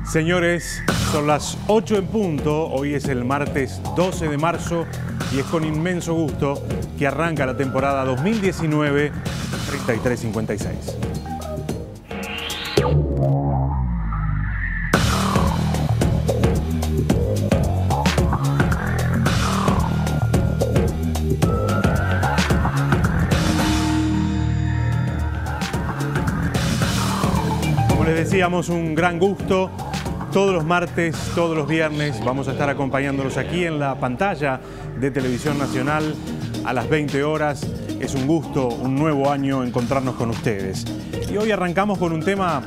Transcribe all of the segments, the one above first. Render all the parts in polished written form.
Señores, son las 8 en punto, hoy es el martes 12 de marzo y es con inmenso gusto que arranca la temporada 2019-3356. Como les decíamos, un gran gusto. Todos los martes, todos los viernes vamos a estar acompañándolos aquí en la pantalla de Televisión Nacional a las 20 horas. Es un gusto, un nuevo año encontrarnos con ustedes. Y hoy arrancamos con un tema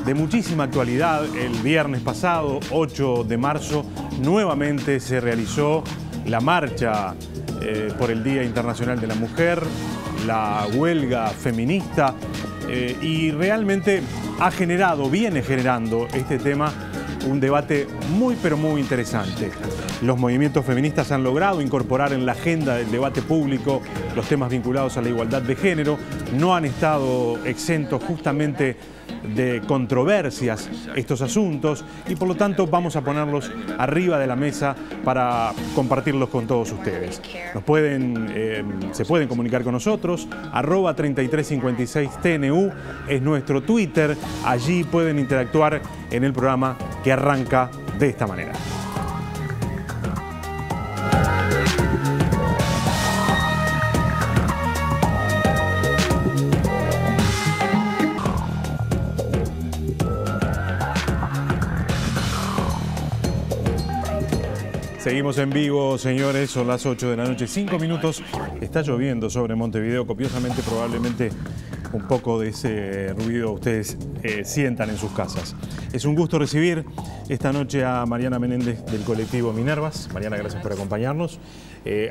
de muchísima actualidad. El viernes pasado, 8 de marzo, nuevamente se realizó la marcha por el Día Internacional de la Mujer, la huelga feminista, y realmente viene generando este tema un debate muy pero muy interesante. Los movimientos feministas han logrado incorporar en la agenda del debate público los temas vinculados a la igualdad de género. No han estado exentos justamente de controversias estos asuntos y por lo tanto vamos a ponerlos arriba de la mesa para compartirlos con todos ustedes. Se pueden comunicar con nosotros, @3356TNU es nuestro Twitter. Allí pueden interactuar en el programa que arranca de esta manera. Seguimos en vivo, señores, son las 8 de la noche, 5 minutos. Está lloviendo sobre Montevideo copiosamente, probablemente un poco de ese ruido ustedes sientan en sus casas. Es un gusto recibir esta noche a Mariana Menéndez del colectivo Minervas. Mariana, gracias por acompañarnos.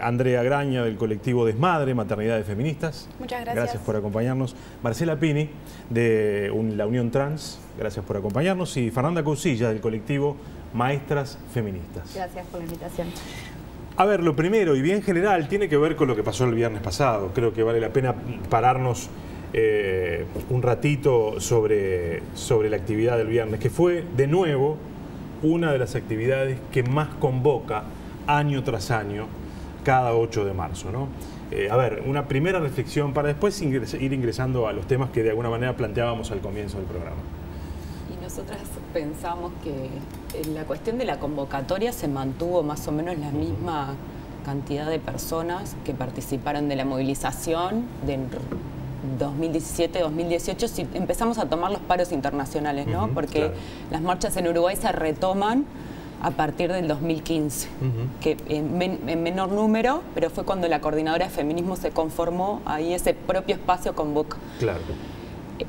Andrea Graña del colectivo Desmadre, Maternidades Feministas. Muchas gracias. Gracias por acompañarnos. Marcela Pini de la Unión Trans, gracias por acompañarnos. Y Fernanda Cousilla del colectivo Maestras Feministas. Gracias por la invitación. A ver, lo primero y bien general tiene que ver con lo que pasó el viernes pasado. Creo que vale la pena pararnos un ratito sobre la actividad del viernes, que fue de nuevo una de las actividades que más convoca año tras año cada 8 de marzo, ¿no? A ver, una primera reflexión para después ir ingresando a los temas que de alguna manera planteábamos al comienzo del programa. Y nosotras pensamos que la cuestión de la convocatoria se mantuvo más o menos la misma cantidad de personas que participaron de la movilización de 2017-2018, si empezamos a tomar los paros internacionales, ¿no? Porque claro, las marchas en Uruguay se retoman a partir del 2015, que en menor número, pero fue cuando la Coordinadora de Feminismo se conformó, ahí ese propio espacio convoca. Claro.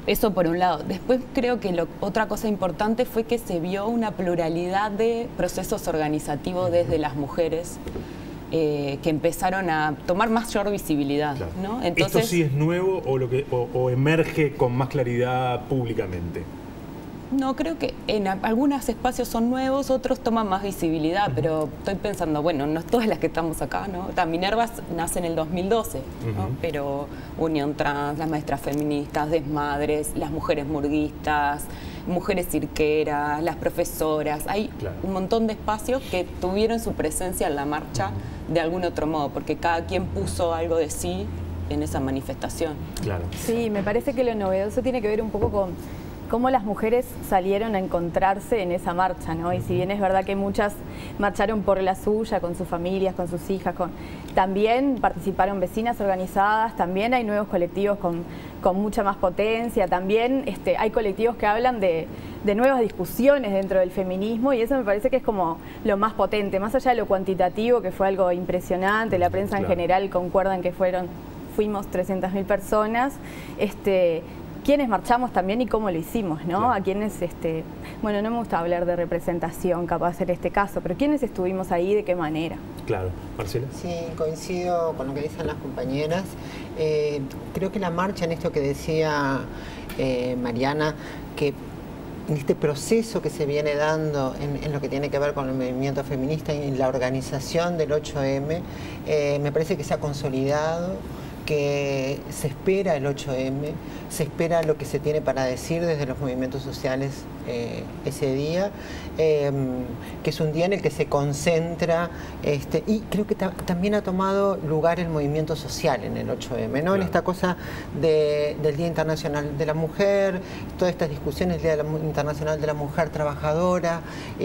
Eso por un lado. Después creo que otra cosa importante fue que se vio una pluralidad de procesos organizativos desde las mujeres, que empezaron a tomar mayor visibilidad, claro, ¿no? Entonces, ¿esto sí es nuevo o emerge con más claridad públicamente? No, creo que en algunos espacios son nuevos, otros toman más visibilidad, pero estoy pensando, bueno, no todas las que estamos acá, ¿no? Minervas nace en el 2012, ¿no? Pero Unión Trans, las maestras feministas, Desmadres, las mujeres murguistas, mujeres cirqueras, las profesoras, hay claro, un montón de espacios que tuvieron su presencia en la marcha de algún otro modo, porque cada quien puso algo de sí en esa manifestación. Claro. Sí, me parece que lo novedoso tiene que ver un poco con cómo las mujeres salieron a encontrarse en esa marcha, ¿no? Y si bien es verdad que muchas marcharon por la suya, con sus familias, con sus hijas, también participaron vecinas organizadas, también hay nuevos colectivos con mucha más potencia, también hay colectivos que hablan de nuevas discusiones dentro del feminismo, y eso me parece que es como lo más potente, más allá de lo cuantitativo, que fue algo impresionante, la prensa en general concuerda en que fuimos 300.000 personas, quiénes marchamos también y cómo lo hicimos, ¿no? Claro. A quienes, bueno, no me gusta hablar de representación, capaz en este caso, pero quiénes estuvimos ahí, de qué manera. Claro. Marcela. Sí, coincido con lo que dicen las compañeras. Creo que la marcha, en esto que decía Mariana, que en este proceso que se viene dando en lo que tiene que ver con el movimiento feminista y en la organización del 8M, me parece que se ha consolidado, que se espera el 8M, se espera lo que se tiene para decir desde los movimientos sociales ese día, que es un día en el que se concentra, y creo que también ha tomado lugar el movimiento social en el 8M, ¿no? Claro. En esta cosa del Día Internacional de la Mujer, todas estas discusiones, el Día Internacional de la Mujer Trabajadora,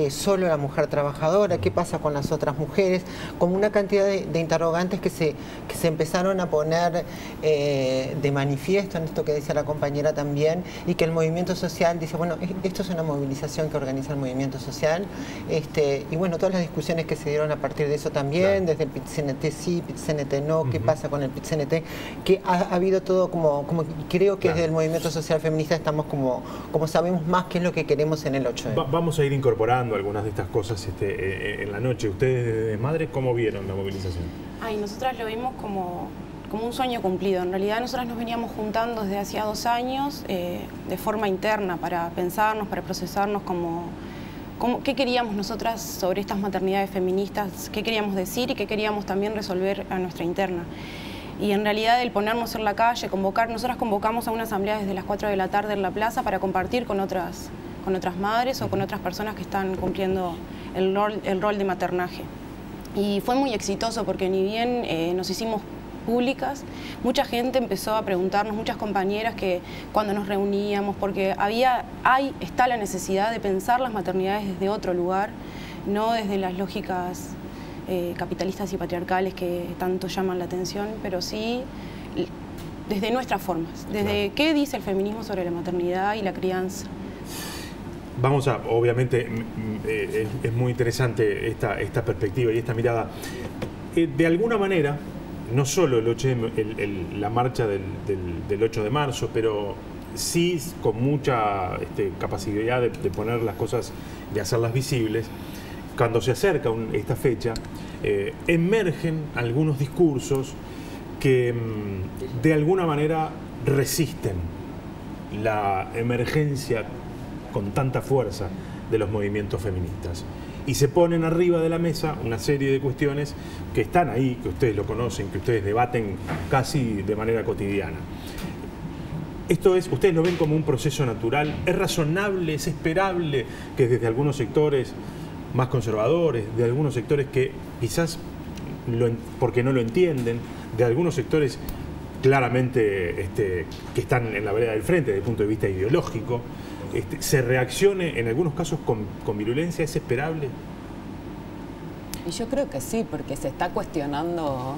solo la mujer trabajadora, qué pasa con las otras mujeres, como una cantidad de interrogantes que se empezaron a poner de manifiesto en esto que decía la compañera también, y que el movimiento social dice, bueno, esto es una movilización que organiza el movimiento social, y bueno, todas las discusiones que se dieron a partir de eso también, desde el PIT-CNT sí, PIT-CNT no, qué pasa con el PIT-CNT, que ha habido todo como creo que desde el movimiento social feminista estamos como sabemos más qué es lo que queremos en el 8M. Vamos a ir incorporando algunas de estas cosas en la noche. Ustedes, de madres, ¿cómo vieron la movilización? Nosotras lo vimos como un sueño cumplido. En realidad nosotras nos veníamos juntando desde hacía 2 años de forma interna para pensarnos, para procesarnos qué queríamos nosotras sobre estas maternidades feministas, qué queríamos decir y qué queríamos también resolver a nuestra interna. Y en realidad el ponernos en la calle, nosotras convocamos a una asamblea desde las 4 de la tarde en la plaza para compartir con otras madres o con otras personas que están cumpliendo el rol de maternaje. Y fue muy exitoso porque ni bien nos hicimos públicas, mucha gente empezó a preguntarnos, muchas compañeras que cuando nos reuníamos, porque está la necesidad de pensar las maternidades desde otro lugar, no desde las lógicas capitalistas y patriarcales que tanto llaman la atención, pero sí desde nuestras formas, desde qué dice el feminismo sobre la maternidad y la crianza. Obviamente es muy interesante esta perspectiva y esta mirada. De alguna manera, no solo el 8M, la marcha del 8 de marzo, pero sí con mucha capacidad de poner las cosas, de hacerlas visibles. Cuando se acerca esta fecha, emergen algunos discursos que de alguna manera resisten la emergencia con tanta fuerza de los movimientos feministas. Y se ponen arriba de la mesa una serie de cuestiones que están ahí, que ustedes lo conocen, que ustedes debaten casi de manera cotidiana. Ustedes lo ven como un proceso natural, es razonable, es esperable que desde algunos sectores más conservadores, de algunos sectores que quizás porque no lo entienden, de algunos sectores claramente que están en la vereda del frente desde el punto de vista ideológico, se reaccione en algunos casos con virulencia, ¿es esperable? Y yo creo que sí, porque se está cuestionando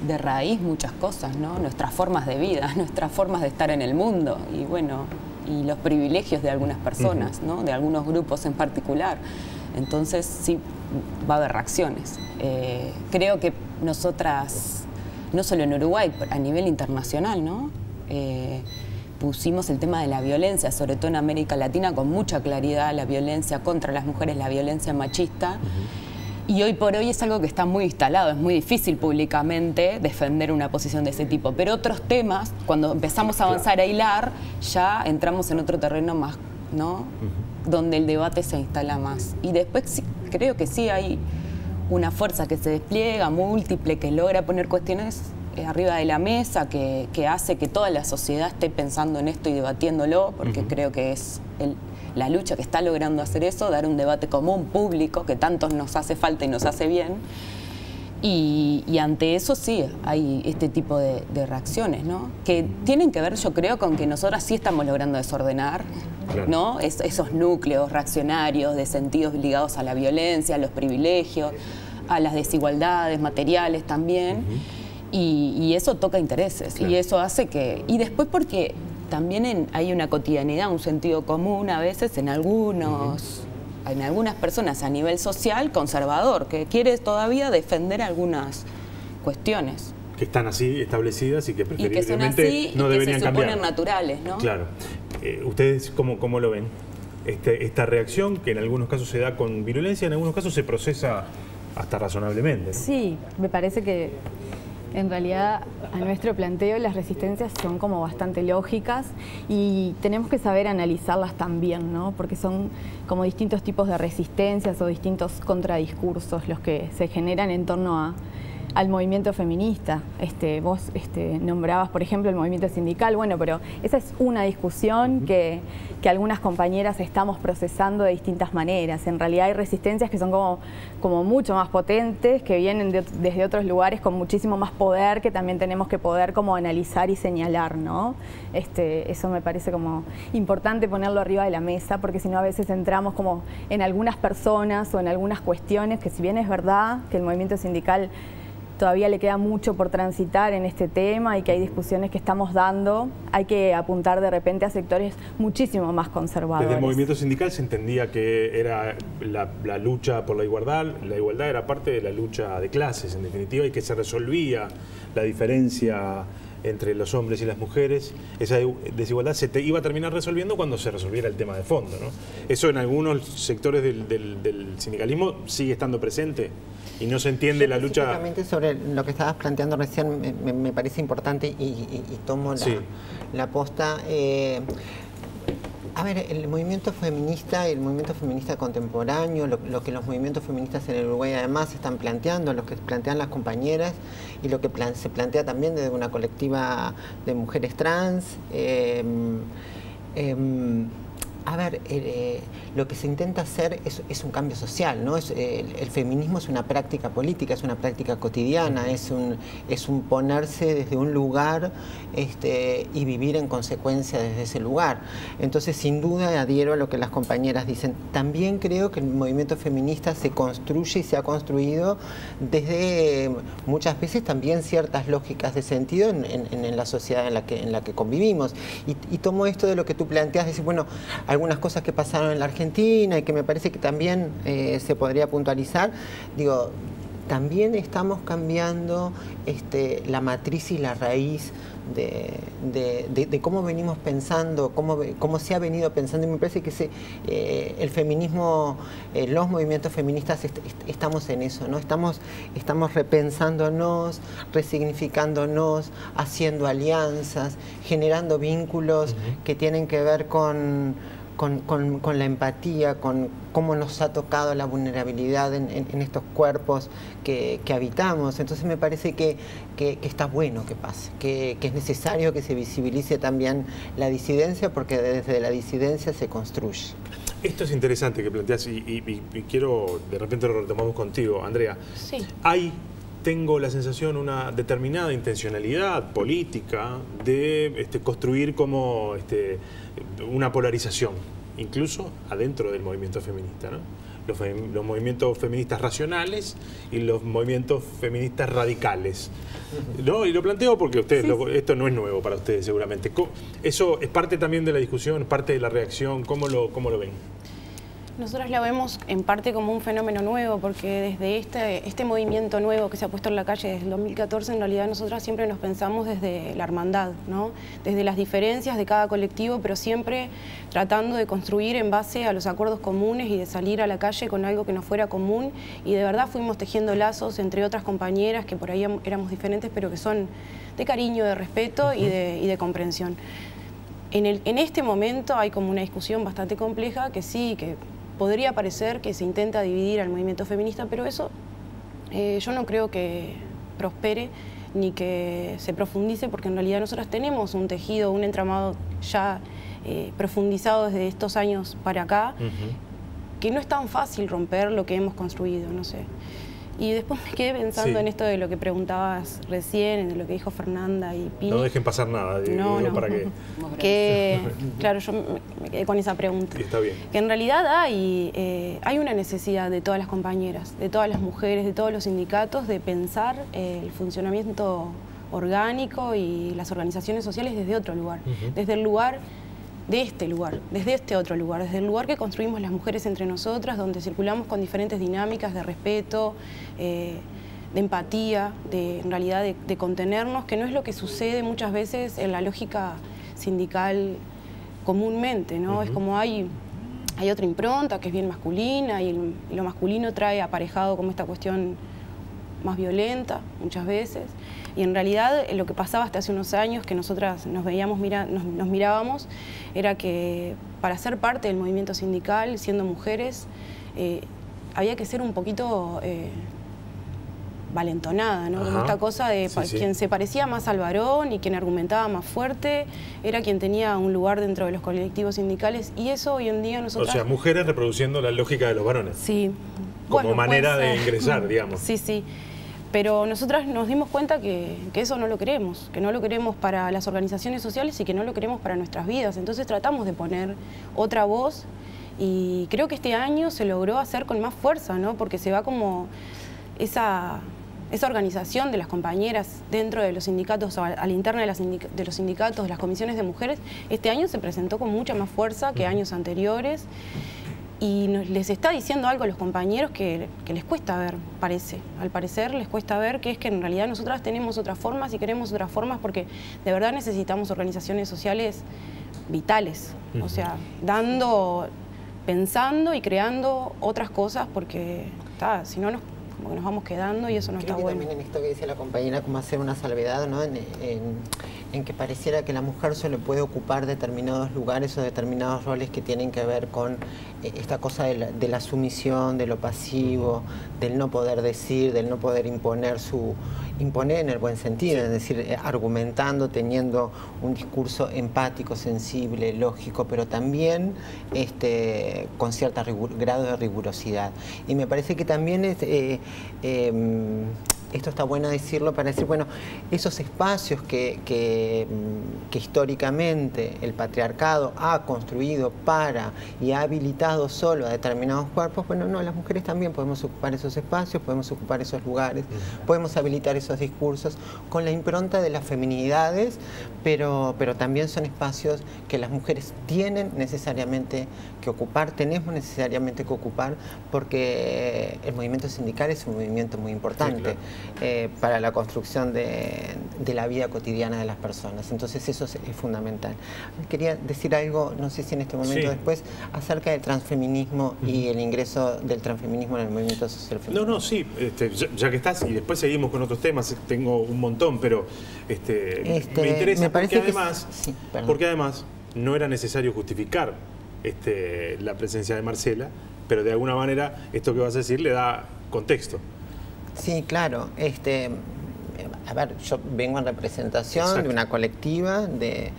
de raíz muchas cosas, ¿no? Nuestras formas de vida, nuestras formas de estar en el mundo y bueno, y los privilegios de algunas personas, ¿no? De algunos grupos en particular. Entonces sí va a haber reacciones. Creo que nosotras, no solo en Uruguay, a nivel internacional, ¿no? Pusimos el tema de la violencia, sobre todo en América Latina, con mucha claridad, la violencia contra las mujeres, la violencia machista. Y hoy por hoy es algo que está muy instalado, es muy difícil públicamente defender una posición de ese tipo. Pero otros temas, cuando empezamos a avanzar a hilar, ya entramos en otro terreno más, ¿no? Donde el debate se instala más. Y después sí, creo que sí hay una fuerza que se despliega, múltiple, que logra poner cuestiones arriba de la mesa, que hace que toda la sociedad esté pensando en esto y debatiéndolo, porque creo que es la lucha que está logrando hacer eso, dar un debate común, público, que tanto nos hace falta y nos hace bien. Y ante eso sí hay este tipo de reacciones, ¿no? Que tienen que ver, yo creo, con que nosotras sí estamos logrando desordenar, ¿no? Esos núcleos reaccionarios de sentidos ligados a la violencia, a los privilegios, a las desigualdades materiales también. Y eso toca intereses, y eso hace que... Y después porque también hay una cotidianidad, un sentido común a veces en algunas personas a nivel social conservador, que quiere todavía defender algunas cuestiones. Que están así establecidas y que preferiblemente así, no deberían cambiar. Que se suponen naturales, ¿no? Claro. ¿Ustedes cómo lo ven? Esta reacción que en algunos casos se da con virulencia, en algunos casos se procesa hasta razonablemente, ¿no? Sí, me parece que en realidad a nuestro planteo las resistencias son como bastante lógicas y tenemos que saber analizarlas también, ¿no? Porque son como distintos tipos de resistencias o distintos contradiscursos los que se generan en torno al movimiento feminista. Vos nombrabas, por ejemplo, el movimiento sindical, bueno, pero esa es una discusión que algunas compañeras estamos procesando de distintas maneras. En realidad hay resistencias que son como mucho más potentes, que vienen desde otros lugares con muchísimo más poder, que también tenemos que poder como analizar y señalar, ¿no? Eso me parece como importante ponerlo arriba de la mesa, porque si no a veces entramos como en algunas personas o en algunas cuestiones que, si bien es verdad que el movimiento sindical todavía le queda mucho por transitar en este tema y que hay discusiones que estamos dando, hay que apuntar de repente a sectores muchísimo más conservadores. Desde el movimiento sindical se entendía que era la lucha por la igualdad era parte de la lucha de clases, en definitiva, y que se resolvía la diferencia entre los hombres y las mujeres. Esa desigualdad iba a terminar resolviendo cuando se resolviera el tema de fondo, ¿no? Eso en algunos sectores del sindicalismo sigue estando presente y no se entiende la lucha. Específicamente sobre lo que estabas planteando recién me parece importante y tomo la posta. A ver, el movimiento feminista y el movimiento feminista contemporáneo, lo que los movimientos feministas en el Uruguay además están planteando, lo que plantean las compañeras y lo que se plantea también desde una colectiva de mujeres trans. A ver, lo que se intenta hacer es un cambio social, ¿no? El feminismo es una práctica política, es una práctica cotidiana, es un ponerse desde un lugar y vivir en consecuencia desde ese lugar. Entonces, sin duda, adhiero a lo que las compañeras dicen. También creo que el movimiento feminista se construye y se ha construido desde muchas veces también ciertas lógicas de sentido en la sociedad en la que convivimos. Y tomo esto de lo que tú planteas, decir, bueno, algunas cosas que pasaron en la Argentina y que me parece que también se podría puntualizar. Digo, también estamos cambiando la matriz y la raíz de cómo venimos pensando, cómo se ha venido pensando, y me parece que el feminismo, los movimientos feministas estamos en eso, ¿no? Estamos repensándonos, resignificándonos, haciendo alianzas, generando vínculos que tienen que ver con la empatía, con cómo nos ha tocado la vulnerabilidad en estos cuerpos que habitamos. Entonces me parece que está bueno que pase, que es necesario que se visibilice también la disidencia, porque desde la disidencia se construye. Esto es interesante que planteas y quiero, de repente lo retomamos contigo, Andrea. Sí. Tengo la sensación, una determinada intencionalidad política de construir como una polarización, incluso adentro del movimiento feminista, ¿no? Los movimientos feministas racionales y los movimientos feministas radicales, ¿no? Y lo planteo porque ustedes, esto no es nuevo para ustedes seguramente. Eso es parte también de la discusión, parte de la reacción. ¿Cómo lo ven? Nosotros la vemos en parte como un fenómeno nuevo, porque desde este movimiento nuevo que se ha puesto en la calle desde el 2014, en realidad nosotras siempre nos pensamos desde la hermandad, ¿no? Desde las diferencias de cada colectivo, pero siempre tratando de construir en base a los acuerdos comunes y de salir a la calle con algo que nos fuera común, y de verdad fuimos tejiendo lazos entre otras compañeras que por ahí éramos diferentes, pero que son de cariño, de respeto y de comprensión. En este momento hay como una discusión bastante compleja que sí, que podría parecer que se intenta dividir al movimiento feminista, pero eso yo no creo que prospere ni que se profundice, porque en realidad nosotras tenemos un tejido, un entramado ya profundizado desde estos años para acá, que no es tan fácil romper lo que hemos construido, no sé. Y después me quedé pensando en esto de lo que preguntabas recién, de lo que dijo Fernanda y Pi. No dejen pasar nada, digo, para que claro, yo me quedé con esa pregunta. Está bien. Que en realidad hay una necesidad de todas las compañeras, de todas las mujeres, de todos los sindicatos, de pensar el funcionamiento orgánico y las organizaciones sociales desde otro lugar, desde el lugar desde este otro lugar, desde el lugar que construimos las mujeres entre nosotras, donde circulamos con diferentes dinámicas de respeto, de empatía, en realidad de contenernos, que no es lo que sucede muchas veces en la lógica sindical comúnmente, ¿no? Es como hay otra impronta que es bien masculina, y lo masculino trae aparejado como esta cuestión más violenta muchas veces. Y en realidad lo que pasaba hasta hace unos años, que nosotras nos mirábamos, era que para ser parte del movimiento sindical, siendo mujeres, había que ser un poquito valentonada, ¿no? Como esta cosa de quien se parecía más al varón y quien argumentaba más fuerte era quien tenía un lugar dentro de los colectivos sindicales, y eso hoy en día nosotros... O sea, mujeres reproduciendo la lógica de los varones. Sí. Como manera de ingresar, digamos. Sí, sí. Pero nosotras nos dimos cuenta que eso no lo queremos, que no lo queremos para las organizaciones sociales y que no lo queremos para nuestras vidas. Entonces tratamos de poner otra voz, y creo que este año se logró hacer con más fuerza, ¿no? Porque se va como esa organización de las compañeras dentro de los sindicatos, a la interna de los sindicatos, de las comisiones de mujeres. Este año se presentó con mucha más fuerza que años anteriores. Y les está diciendo algo a los compañeros que les cuesta ver, parece. Al parecer les cuesta ver que es que en realidad nosotras tenemos otras formas y queremos otras formas, porque de verdad necesitamos organizaciones sociales vitales. O sea, pensando y creando otras cosas, porque si no como que nos vamos quedando y eso no está bueno. También en esto que dice la compañera, como hacer una salvedad, ¿no? En que pareciera que la mujer solo puede ocupar determinados lugares o determinados roles que tienen que ver con esta cosa de la sumisión, de lo pasivo, del no poder decir, del no poder imponer en el buen sentido, es decir, argumentando, teniendo un discurso empático, sensible, lógico, pero también con cierto grado de rigurosidad. Y me parece que también esto está bueno decirlo para decir, bueno, esos espacios que históricamente el patriarcado ha construido y ha habilitado solo a determinados cuerpos, bueno, no, las mujeres también podemos ocupar esos espacios, podemos ocupar esos lugares, podemos habilitar esos discursos con la impronta de las feminidades, pero también son espacios que las mujeres tienen necesariamente que ocupar, tenemos necesariamente que ocupar, porque el movimiento sindical es un movimiento muy importante. Sí, claro. Para la construcción de la vida cotidiana de las personas. Entonces eso es fundamental. Quería decir algo, no sé si en este momento o después, acerca del transfeminismo y el ingreso del transfeminismo en el movimiento social femenino. No, sí, ya que estás, y después seguimos con otros temas, tengo un montón, pero me interesa porque además no era necesario justificar la presencia de Marcela, pero de alguna manera esto que vas a decir le da contexto. Sí, claro. A ver, yo vengo en representación de una colectiva de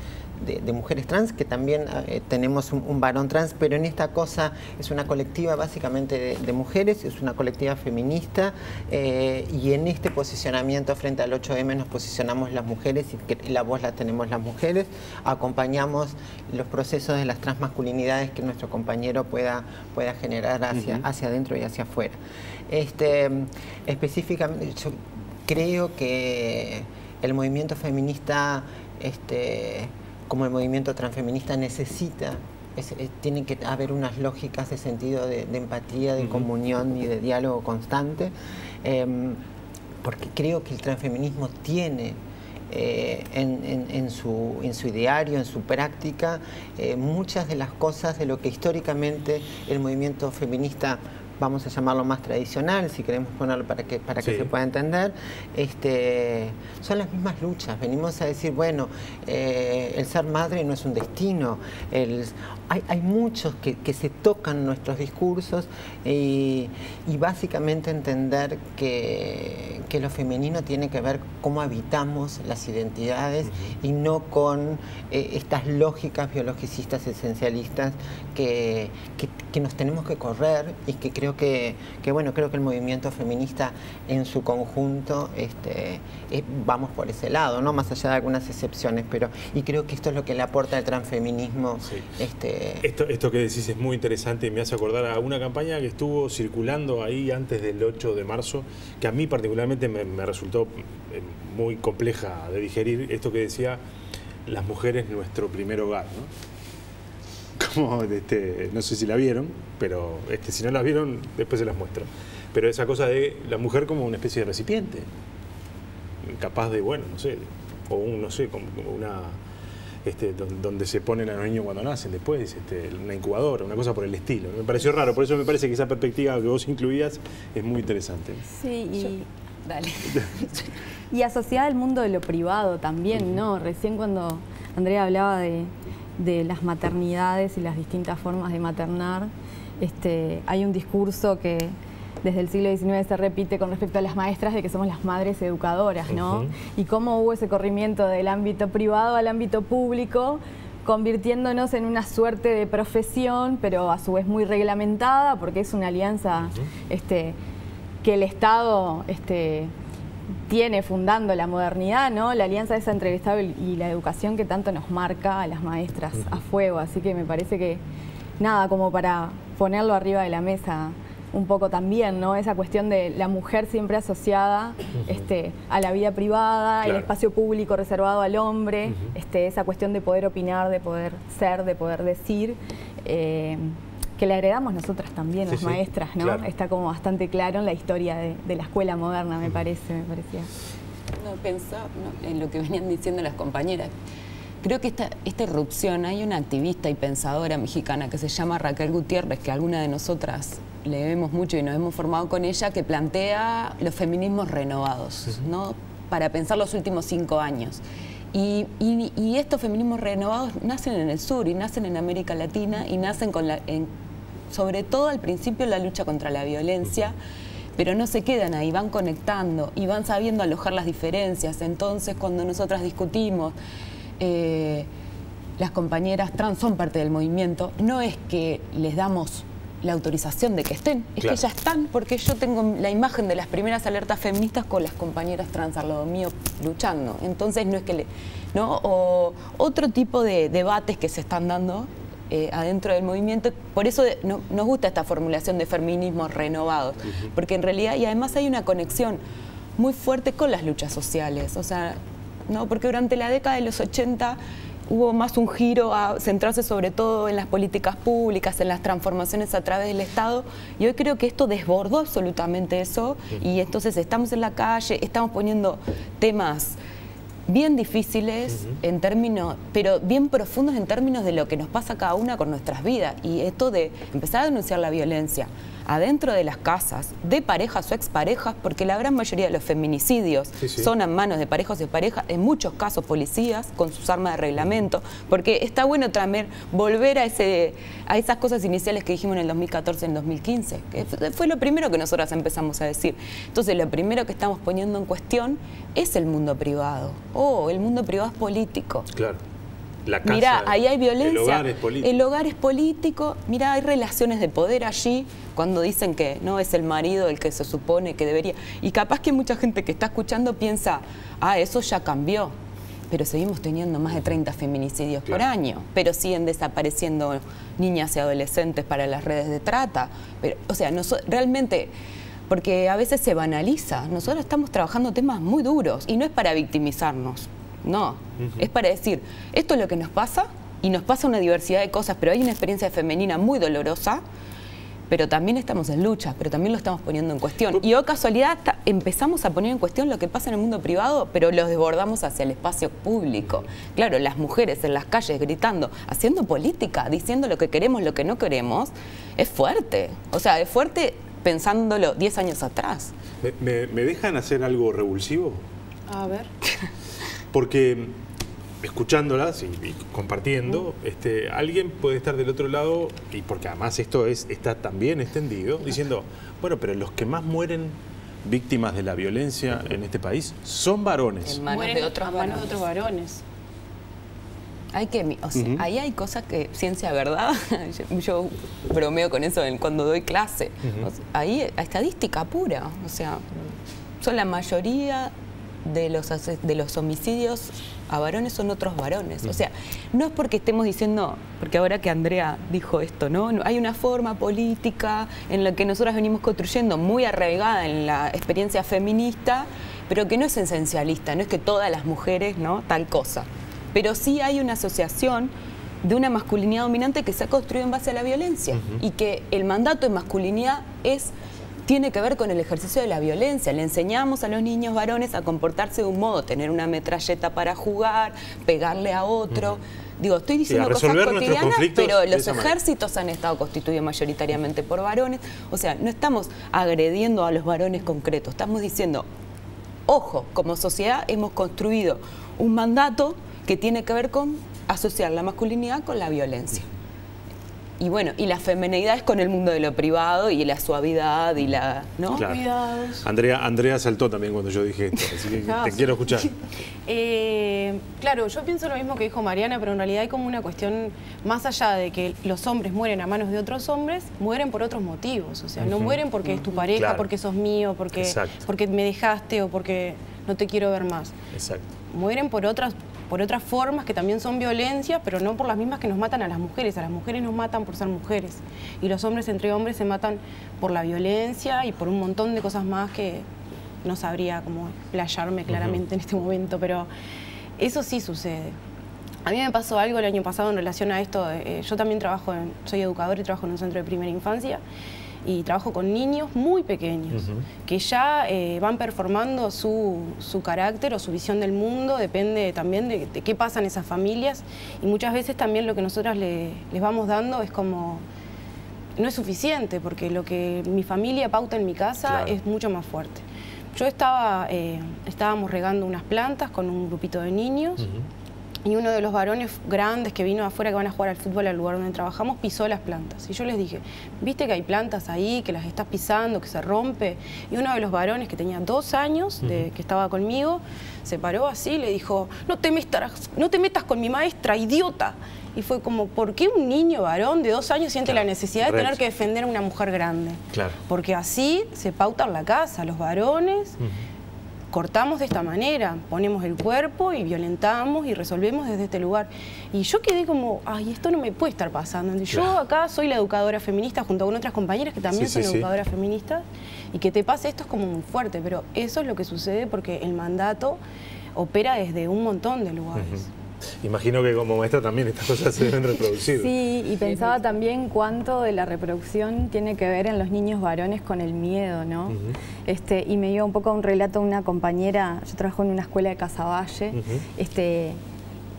mujeres trans, que también tenemos un varón trans, pero en esta cosa es una colectiva básicamente de mujeres, es una colectiva feminista, y en este posicionamiento frente al 8M nos posicionamos las mujeres y la voz la tenemos las mujeres, acompañamos los procesos de las transmasculinidades que nuestro compañero pueda generar hacia adentro y hacia afuera. Específicamente, yo creo que el movimiento feminista, como el movimiento transfeminista, tiene que haber unas lógicas de sentido de empatía, de comunión y de diálogo constante, porque creo que el transfeminismo tiene en su ideario, en su práctica, muchas de las cosas de lo que históricamente el movimiento feminista, vamos a llamarlo más tradicional, si queremos ponerlo para que se pueda entender, son las mismas luchas. Venimos a decir, bueno, el ser madre no es un destino. Hay muchos que se tocan nuestros discursos y básicamente entender que lo femenino tiene que ver cómo habitamos las identidades y no con estas lógicas biologicistas esencialistas que nos tenemos que correr, y que creo que el movimiento feminista en su conjunto vamos por ese lado, ¿no? Más allá de algunas excepciones, y creo que esto es lo que le aporta el transfeminismo. Esto que decís es muy interesante y me hace acordar a una campaña que estuvo circulando ahí antes del 8 de marzo, que a mí particularmente me resultó muy compleja de digerir, esto que decía: las mujeres nuestro primer hogar, ¿no? Como, no sé si la vieron, pero si no la vieron, después se las muestro. Pero esa cosa de la mujer como una especie de recipiente, capaz de, bueno, no sé, o como una, donde se ponen a los niños cuando nacen, después una incubadora, una cosa por el estilo. Me pareció raro, por eso me parece que esa perspectiva que vos incluías es muy interesante. Sí, dale. Y asociada al mundo de lo privado también, ¿no? Recién cuando Andrea hablaba de las maternidades y las distintas formas de maternar, hay un discurso que desde el siglo XIX se repite con respecto a las maestras, de que somos las madres educadoras, ¿no? Y cómo hubo ese corrimiento del ámbito privado al ámbito público, convirtiéndonos en una suerte de profesión, pero a su vez muy reglamentada, porque es una alianza que el Estado tiene fundando la modernidad, ¿no? La alianza esa entre el Estado y la educación que tanto nos marca a las maestras a fuego. Así que me parece que, nada, como para ponerlo arriba de la mesa un poco también, ¿no? Esa cuestión de la mujer siempre asociada a la vida privada, el espacio público reservado al hombre, esa cuestión de poder opinar, de poder ser, de poder decir, que la heredamos nosotras también, las maestras, ¿no? Claro. Está como bastante claro en la historia de la escuela moderna, me parecía. No, pensaba en lo que venían diciendo las compañeras. Creo que esta irrupción, hay una activista y pensadora mexicana que se llama Raquel Gutiérrez, que alguna de nosotras le vemos mucho y nos hemos formado con ella, que plantea los feminismos renovados, ¿no? Para pensar los últimos 5 años. Y estos feminismos renovados nacen en el sur y nacen en América Latina y nacen sobre todo al principio la lucha contra la violencia, pero no se quedan ahí, van conectando y van sabiendo alojar las diferencias. Entonces, cuando nosotras discutimos, las compañeras trans son parte del movimiento, no es que les damos la autorización de que estén, es que ya están, porque yo tengo la imagen de las primeras alertas feministas con las compañeras trans al lado mío luchando. Entonces no es que o otro tipo de debates que se están dando adentro del movimiento. Por eso nos gusta esta formulación de feminismos renovados, porque en realidad, y además hay una conexión muy fuerte con las luchas sociales, o sea, ¿no? Porque durante la década de los 80 hubo más un giro a centrarse sobre todo en las políticas públicas, en las transformaciones a través del Estado, y hoy creo que esto desbordó absolutamente eso, y entonces estamos en la calle, estamos poniendo temas bien difíciles en términos, pero bien profundos en términos de lo que nos pasa a cada una con nuestras vidas, y esto de empezar a denunciar la violencia adentro de las casas, de parejas o exparejas, porque la gran mayoría de los feminicidios son a manos de parejas y parejas, en muchos casos policías con sus armas de reglamento, porque está bueno también volver a esas cosas iniciales que dijimos en el 2014 y en el 2015, que fue lo primero que nosotras empezamos a decir. Entonces, lo primero que estamos poniendo en cuestión es el mundo privado. El mundo privado es político. Claro. La casa, mirá, ahí hay violencia, el hogar es político, mirá, hay relaciones de poder allí, cuando dicen que no es el marido el que se supone que debería. Y capaz que mucha gente que está escuchando piensa, eso ya cambió, pero seguimos teniendo más de 30 feminicidios por año, pero siguen desapareciendo niñas y adolescentes para las redes de trata. Pero, o sea, realmente, porque a veces se banaliza, nosotros estamos trabajando temas muy duros y no es para victimizarnos. No, es para decir, esto es lo que nos pasa y nos pasa una diversidad de cosas, pero hay una experiencia femenina muy dolorosa, pero también estamos en lucha, pero también lo estamos poniendo en cuestión. Y casualidad empezamos a poner en cuestión lo que pasa en el mundo privado, pero lo desbordamos hacia el espacio público. Claro, las mujeres en las calles gritando, haciendo política, diciendo lo que queremos, lo que no queremos, es fuerte. O sea, es fuerte pensándolo 10 años atrás. ¿Me dejan hacer algo revulsivo? A ver. Porque escuchándolas y compartiendo, alguien puede estar del otro lado, y porque además esto está también extendido, diciendo, bueno, pero los que más mueren víctimas de la violencia en este país son varones. En manos de otros varones. Ahí hay cosas que, ciencia verdad, yo bromeo con eso cuando doy clase, ahí estadística pura, o sea, son la mayoría de los homicidios a varones son otros varones. O sea, no es porque estemos diciendo, porque ahora que Andrea dijo esto, ¿no? Hay una forma política en la que nosotras venimos construyendo muy arraigada en la experiencia feminista, pero que no es esencialista, no es que todas las mujeres, ¿no? Tal cosa. Pero sí hay una asociación de una masculinidad dominante que se ha construido en base a la violencia y que el mandato de masculinidad tiene que ver con el ejercicio de la violencia. Le enseñamos a los niños varones a comportarse de un modo, tener una metralleta para jugar, pegarle a otro. Digo, estoy diciendo cosas cotidianas, pero los ejércitos han estado constituidos mayoritariamente por varones. O sea, no estamos agrediendo a los varones concretos, estamos diciendo, ojo, como sociedad hemos construido un mandato que tiene que ver con asociar la masculinidad con la violencia. Y bueno, y la femenidad es con el mundo de lo privado y la suavidad y la... ¿no? Claro. Cuidados. Andrea saltó también cuando yo dije esto, así que te quiero escuchar. Claro, yo pienso lo mismo que dijo Mariana, pero en realidad hay como una cuestión más allá de que los hombres mueren a manos de otros hombres, mueren por otros motivos. O sea, no mueren porque es tu pareja, Claro. porque sos mío, porque me dejaste o porque no te quiero ver más. Exacto. Mueren por otras formas que también son violencia, pero no por las mismas que nos matan a las mujeres. A las mujeres nos matan por ser mujeres. Y los hombres entre hombres se matan por la violencia y por un montón de cosas más que no sabría cómo explayarme claramente en este momento, pero eso sí sucede. A mí me pasó algo el año pasado en relación a esto. Yo también soy educadora y trabajo en un centro de primera infancia. Y trabajo con niños muy pequeños, que ya van performando su carácter o su visión del mundo, depende también de qué pasa en esas familias. Y muchas veces también lo que nosotras les vamos dando es como, no es suficiente, porque lo que mi familia pauta en mi casa es mucho más fuerte. Yo estábamos regando unas plantas con un grupito de niños, y uno de los varones grandes que vino afuera, que van a jugar al fútbol al lugar donde trabajamos, pisó las plantas. Y yo les dije, ¿viste que hay plantas ahí, que las estás pisando, que se rompe? Y uno de los varones, que tenía 2 años, que estaba conmigo, se paró así y le dijo, no te metas con mi maestra, idiota. Y fue como, ¿por qué un niño varón de 2 años siente la necesidad de tener que defender a una mujer grande? Claro. Porque así se pauta en la casa, los varones... Cortamos de esta manera, ponemos el cuerpo y violentamos y resolvemos desde este lugar. Y yo quedé como, ay, esto no me puede estar pasando. Yo acá soy la educadora feminista junto con otras compañeras que también son educadoras feministas, y que te pase esto es como muy fuerte, pero eso es lo que sucede porque el mandato opera desde un montón de lugares. Imagino que como maestra también estas cosas se deben reproducir. Sí, y pensaba también cuánto de la reproducción tiene que ver en los niños varones con el miedo, ¿no? Y me dio un poco un relato de una compañera, yo trabajo en una escuela de Casaballe,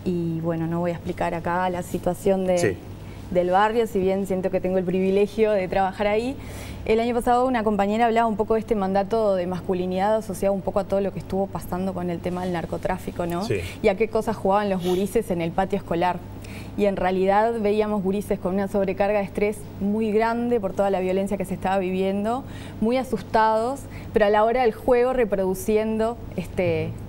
y bueno, no voy a explicar acá la situación del barrio, si bien siento que tengo el privilegio de trabajar ahí. El año pasado una compañera hablaba un poco de este mandato de masculinidad asociado un poco a todo lo que estuvo pasando con el tema del narcotráfico, ¿no? Y a qué cosas jugaban los gurises en el patio escolar. Y en realidad veíamos gurises con una sobrecarga de estrés muy grande por toda la violencia que se estaba viviendo, muy asustados, pero a la hora del juego reproduciendo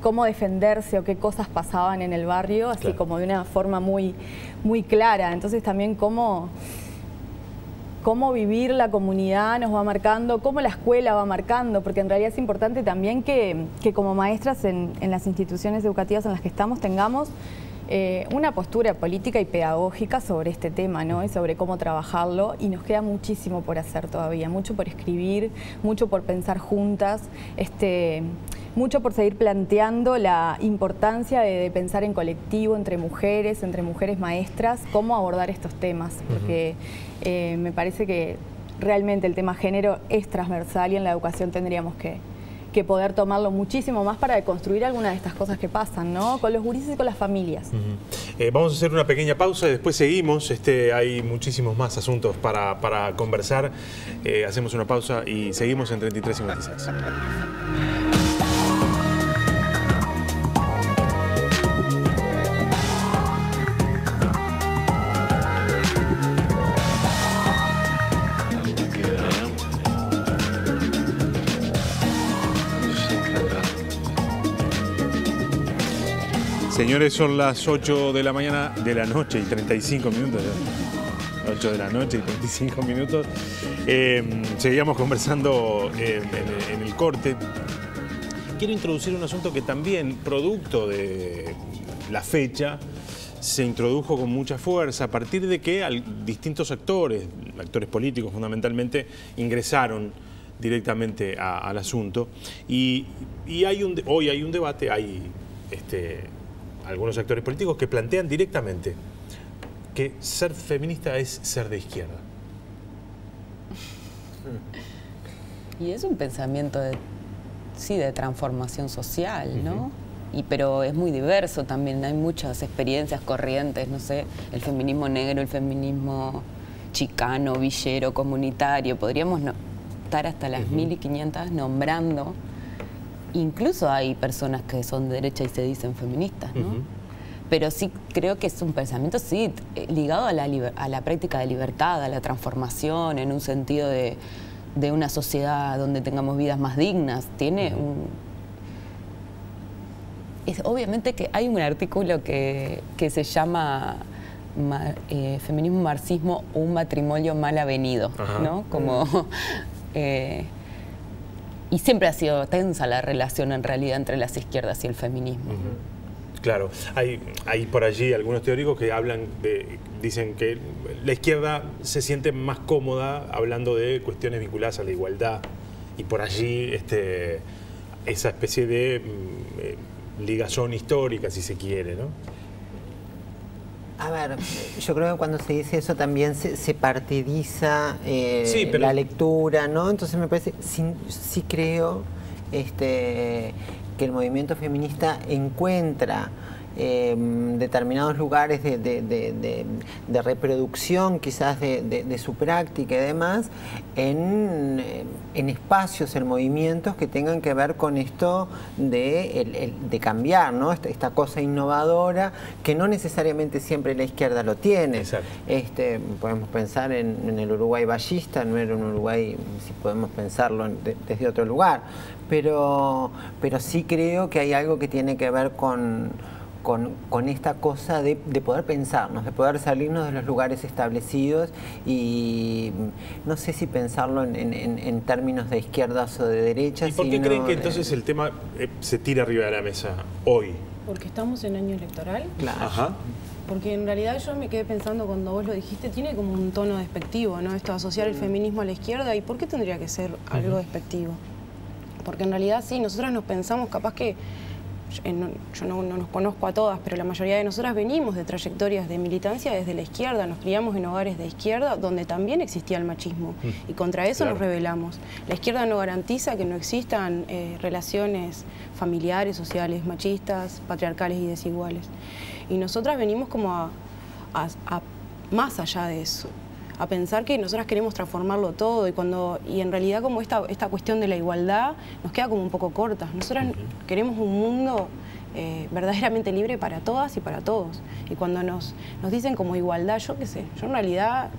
cómo defenderse o qué cosas pasaban en el barrio, así como de una forma muy, muy clara. Entonces también cómo vivir la comunidad nos va marcando, cómo la escuela va marcando, porque en realidad es importante también que como maestras en las instituciones educativas en las que estamos tengamos una postura política y pedagógica sobre este tema, ¿no? Y sobre cómo trabajarlo, y nos queda muchísimo por hacer todavía, mucho por escribir, mucho por pensar juntas, mucho por seguir planteando la importancia de pensar en colectivo, entre mujeres maestras, cómo abordar estos temas, porque me parece que realmente el tema género es transversal y en la educación tendríamos que poder tomarlo muchísimo más para deconstruir algunas de estas cosas que pasan, ¿no? Con los gurises y con las familias. Vamos a hacer una pequeña pausa y después seguimos. Hay muchísimos más asuntos para conversar. Hacemos una pausa y seguimos en 3356. Señores, son las 8 de la noche y 35 minutos. 8 de la noche y 35 minutos. Seguíamos conversando en el corte. Quiero introducir un asunto que también, producto de la fecha, se introdujo con mucha fuerza a partir de que distintos actores políticos fundamentalmente, ingresaron directamente al asunto. Y hoy hay un debate, hay algunos actores políticos que plantean directamente que ser feminista es ser de izquierda. Y es un pensamiento de transformación social, ¿no? Pero es muy diverso también, hay muchas experiencias, corrientes, no sé, el feminismo negro, el feminismo chicano, villero, comunitario, podríamos estar hasta las 1500 nombrando. Incluso hay personas que son de derecha y se dicen feministas, ¿no? pero sí creo que es un pensamiento sí ligado a la práctica de libertad, a la transformación, en un sentido de una sociedad donde tengamos vidas más dignas. Obviamente que hay un artículo que se llama Feminismo, Marxismo, un matrimonio mal avenido, ¿no? Como, y siempre ha sido tensa la relación en realidad entre las izquierdas y el feminismo. Claro, hay por allí algunos teóricos que dicen que la izquierda se siente más cómoda hablando de cuestiones vinculadas a la igualdad, y por allí esa especie de ligazón histórica, si se quiere, ¿no? A ver, yo creo que cuando se dice eso también se partidiza la lectura, ¿no? Entonces me parece, sí creo que el movimiento feminista encuentra determinados lugares de reproducción quizás de su práctica y demás en espacios, en movimientos que tengan que ver con esto de cambiar, ¿no? Esta cosa innovadora que no necesariamente siempre la izquierda lo tiene. Exacto. Podemos pensar en el Uruguay ballista, no era un Uruguay, si podemos pensarlo desde otro lugar, pero sí creo que hay algo que tiene que ver con esta cosa de poder pensarnos, de poder salirnos de los lugares establecidos, y no sé si pensarlo en términos de izquierdas o de derechas. ¿Y por qué creen que entonces el tema se tira arriba de la mesa hoy? Porque estamos en año electoral. Claro. Ajá. Porque en realidad yo me quedé pensando cuando vos lo dijiste, tiene como un tono despectivo, ¿no? Esto de asociar el feminismo a la izquierda, ¿y por qué tendría que ser algo despectivo? Porque en realidad sí, nosotras nos pensamos capaz que yo no nos conozco a todas, pero la mayoría de nosotras venimos de trayectorias de militancia desde la izquierda, nos criamos en hogares de izquierda donde también existía el machismo, y contra eso nos rebelamos. La izquierda no garantiza que no existan relaciones familiares, sociales, machistas, patriarcales y desiguales. Y nosotras venimos como a más allá de eso, a pensar que nosotras queremos transformarlo todo, y en realidad como esta cuestión de la igualdad nos queda como un poco corta. Nosotras queremos un mundo verdaderamente libre para todas y para todos. Y cuando nos dicen como igualdad, yo qué sé, yo en realidad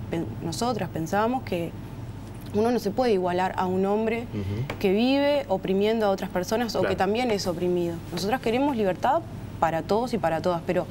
nosotras pensábamos que uno no se puede igualar a un hombre que vive oprimiendo a otras personas o que también es oprimido. Nosotras queremos libertad para todos y para todas, pero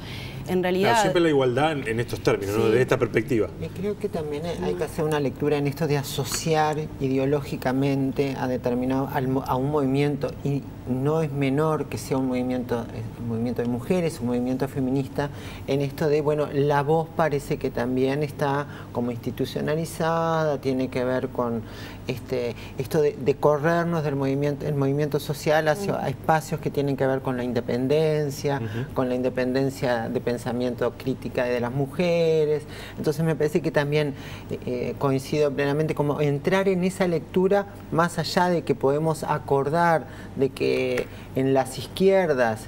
en realidad... Claro, siempre la igualdad en estos términos, ¿no? Desde esta perspectiva. Creo que también hay que hacer una lectura en esto de asociar ideológicamente a un movimiento, y no es menor que sea un movimiento de mujeres, un movimiento feminista, en esto de, bueno, la voz parece que también está como institucionalizada, tiene que ver con esto de corrernos del movimiento social hacia espacios que tienen que ver con la independencia, con la independencia de pensamiento crítica de las mujeres. Entonces me parece que también coincido plenamente, como entrar en esa lectura más allá de que podemos acordar de que en las izquierdas,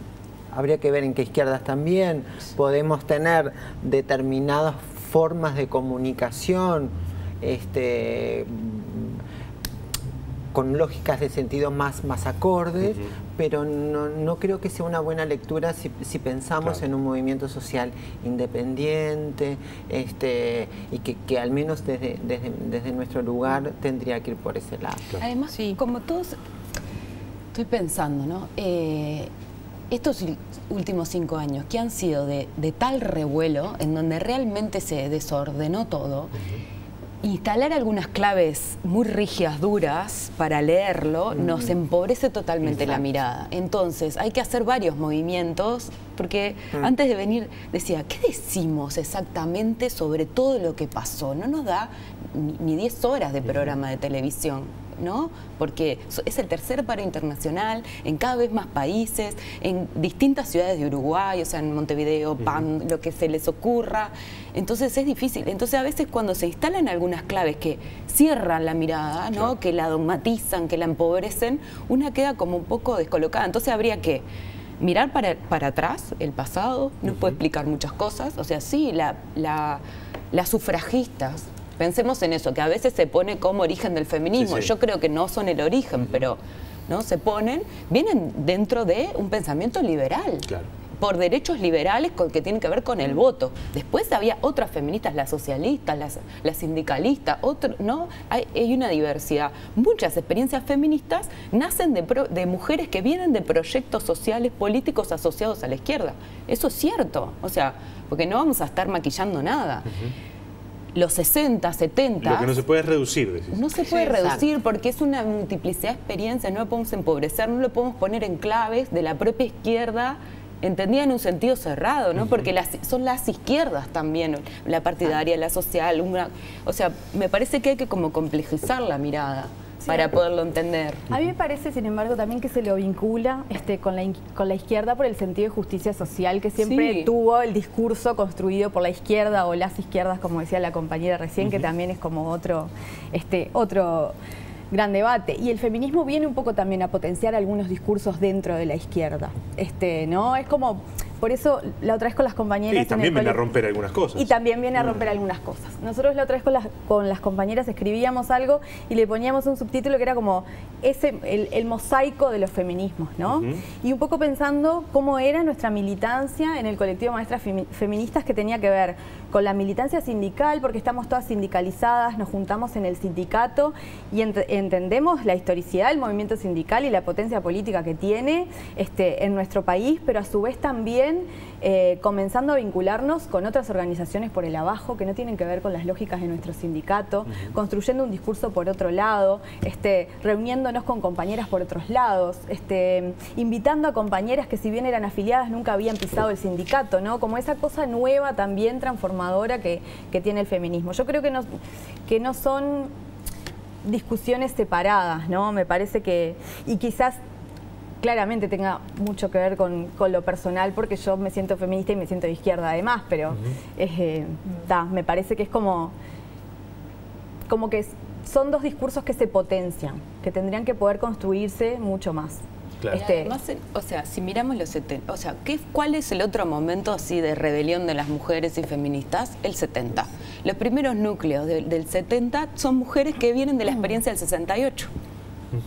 habría que ver en qué izquierdas también, podemos tener determinadas formas de comunicación con lógicas de sentido más acordes, pero no creo que sea una buena lectura si pensamos en un movimiento social independiente, y que al menos desde nuestro lugar tendría que ir por ese lado. Además, como todos, estoy pensando, ¿no? Estos últimos 5 años que han sido de tal revuelo, en donde realmente se desordenó todo, instalar algunas claves muy rígidas, duras, para leerlo, nos empobrece totalmente la mirada. Entonces, hay que hacer varios movimientos, porque antes de venir decía, ¿qué decimos exactamente sobre todo lo que pasó? No nos da ni 10 horas de programa de televisión, ¿no? Porque es el tercer paro internacional en cada vez más países, en distintas ciudades de Uruguay, o sea, en Montevideo, PAN, lo que se les ocurra. Entonces es difícil. Entonces a veces cuando se instalan algunas claves que cierran la mirada, ¿no? Que la dogmatizan, que la empobrecen, una queda como un poco descolocada. Entonces habría que mirar para atrás, el pasado, nos puede explicar muchas cosas. O sea, sí, las sufragistas, pensemos en eso, que a veces se pone como origen del feminismo. Yo creo que no son el origen, pero ¿no? Se ponen, vienen dentro de un pensamiento liberal. por derechos liberales que tienen que ver con el voto. Después había otras feministas, las socialistas, las sindicalistas, ¿no? Hay una diversidad. Muchas experiencias feministas nacen de mujeres que vienen de proyectos sociales, políticos asociados a la izquierda. Eso es cierto, o sea, porque no vamos a estar maquillando nada. Los 60, 70... Lo que no se puede es reducir, decís. No se puede reducir porque es una multiplicidad de experiencias, no lo podemos empobrecer, no lo podemos poner en claves de la propia izquierda, entendida en un sentido cerrado, ¿no? Porque son las izquierdas también, la partidaria, la social, o sea, me parece que hay que como complejizar la mirada. Para poderlo entender. A mí me parece, sin embargo, también que se lo vincula con la izquierda por el sentido de justicia social que siempre tuvo el discurso construido por la izquierda o las izquierdas, como decía la compañera recién, que también es como otro gran debate. Y el feminismo viene un poco también a potenciar algunos discursos dentro de la izquierda. ¿No? Es como... Por eso la otra vez con las compañeras... Y también viene a romper algunas cosas. Y también viene a romper algunas cosas. Nosotros la otra vez con las compañeras escribíamos algo y le poníamos un subtítulo que era como el mosaico de los feminismos, ¿no? Y un poco pensando cómo era nuestra militancia en el colectivo Maestras Feministas, que tenía que ver con la militancia sindical, porque estamos todas sindicalizadas, nos juntamos en el sindicato y entendemos la historicidad del movimiento sindical y la potencia política que tiene en nuestro país, pero a su vez también comenzando a vincularnos con otras organizaciones por el abajo que no tienen que ver con las lógicas de nuestro sindicato, construyendo un discurso por otro lado, reuniéndonos con compañeras por otros lados, invitando a compañeras que si bien eran afiliadas nunca habían pisado el sindicato, ¿no? Como esa cosa nueva también transformadora que tiene el feminismo. Yo creo que no son discusiones separadas, ¿no? Me parece que... Y quizás claramente tenga mucho que ver con lo personal, porque yo me siento feminista y me siento de izquierda además, pero me parece que es como que son dos discursos que se potencian, que tendrían que poder construirse mucho más. Claro. Además, o sea, si miramos los 70, o sea, ¿cuál es el otro momento así de rebelión de las mujeres y feministas? El 70. Los primeros núcleos del 70 son mujeres que vienen de la experiencia del 68.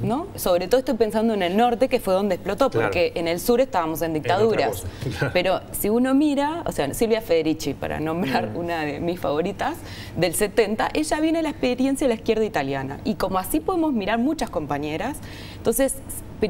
¿No? Sobre todo estoy pensando en el norte, que fue donde explotó, porque en el sur estábamos en dictaduras. Pero si uno mira, o sea, Silvia Federici, para nombrar una de mis favoritas, del 70, ella viene de la experiencia de la izquierda italiana. Y como así podemos mirar muchas compañeras, entonces,